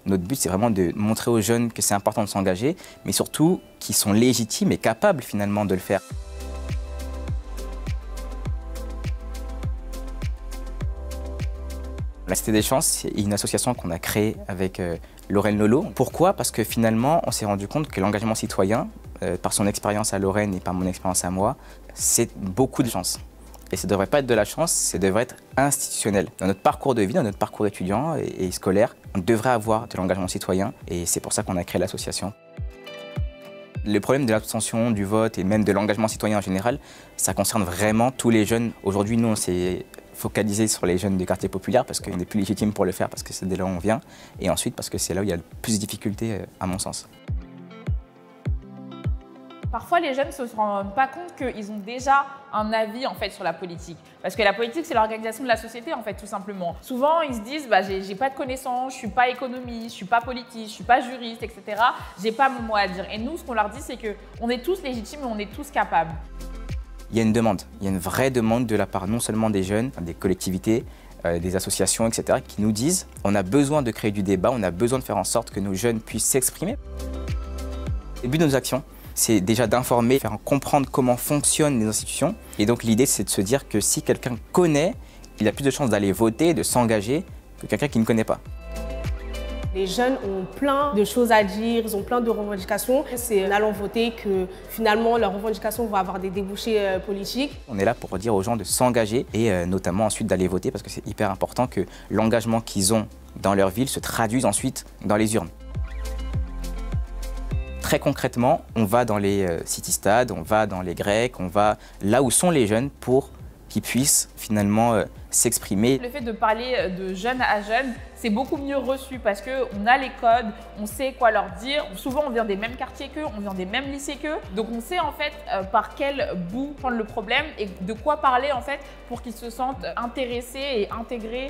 Notre but, c'est vraiment de montrer aux jeunes que c'est important de s'engager, mais surtout qu'ils sont légitimes et capables finalement de le faire. La Cité des Chances, c'est une association qu'on a créée avec Lorraine Lolo. Pourquoi? Parce que finalement, on s'est rendu compte que l'engagement citoyen, par son expérience à Lorraine et par mon expérience à moi, c'est beaucoup de chance. Et ça ne devrait pas être de la chance, ça devrait être institutionnel. Dans notre parcours de vie, dans notre parcours étudiant et scolaire, on devrait avoir de l'engagement citoyen et c'est pour ça qu'on a créé l'association. Le problème de l'abstention, du vote et même de l'engagement citoyen en général, ça concerne vraiment tous les jeunes. Aujourd'hui, nous, on s'est focalisé sur les jeunes des quartiers populaires parce qu'on est plus légitime pour le faire, parce que c'est de là où on vient. Et ensuite, parce que c'est là où il y a le plus de difficultés, à mon sens. Parfois, les jeunes ne se rendent pas compte qu'ils ont déjà un avis en fait, sur la politique. Parce que la politique, c'est l'organisation de la société, en fait, tout simplement. Souvent, ils se disent bah, « j'ai pas de connaissances, je ne suis pas économiste, je ne suis pas politique, je ne suis pas juriste, etc. J'ai pas mon mot à dire. » Et nous, ce qu'on leur dit, c'est qu'on est tous légitimes et on est tous capables. Il y a une demande, il y a une vraie demande de la part non seulement des jeunes, des collectivités, des associations, etc. qui nous disent on a besoin de créer du débat, on a besoin de faire en sorte que nos jeunes puissent s'exprimer. Le but de nos actions, c'est déjà d'informer, faire comprendre comment fonctionnent les institutions. Et donc l'idée, c'est de se dire que si quelqu'un connaît, il a plus de chances d'aller voter, de s'engager, que quelqu'un qui ne connaît pas. Les jeunes ont plein de choses à dire, ils ont plein de revendications. C'est en allant voter que finalement leurs revendications vont avoir des débouchés politiques. On est là pour dire aux gens de s'engager et notamment ensuite d'aller voter parce que c'est hyper important que l'engagement qu'ils ont dans leur ville se traduise ensuite dans les urnes. Très concrètement, on va dans les city-stades, on va dans les grecs, on va là où sont les jeunes pour qu'ils puissent finalement s'exprimer. Le fait de parler de jeune à jeune, c'est beaucoup mieux reçu parce qu'on a les codes, on sait quoi leur dire. Souvent, on vient des mêmes quartiers qu'eux, on vient des mêmes lycées qu'eux. Donc, on sait en fait par quel bout prendre le problème et de quoi parler en fait pour qu'ils se sentent intéressés et intégrés.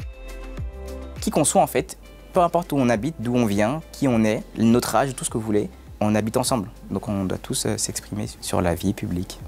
Qui qu'on soit en fait, peu importe où on habite, d'où on vient, qui on est, notre âge, tout ce que vous voulez, on habite ensemble. Donc, on doit tous s'exprimer sur la vie publique.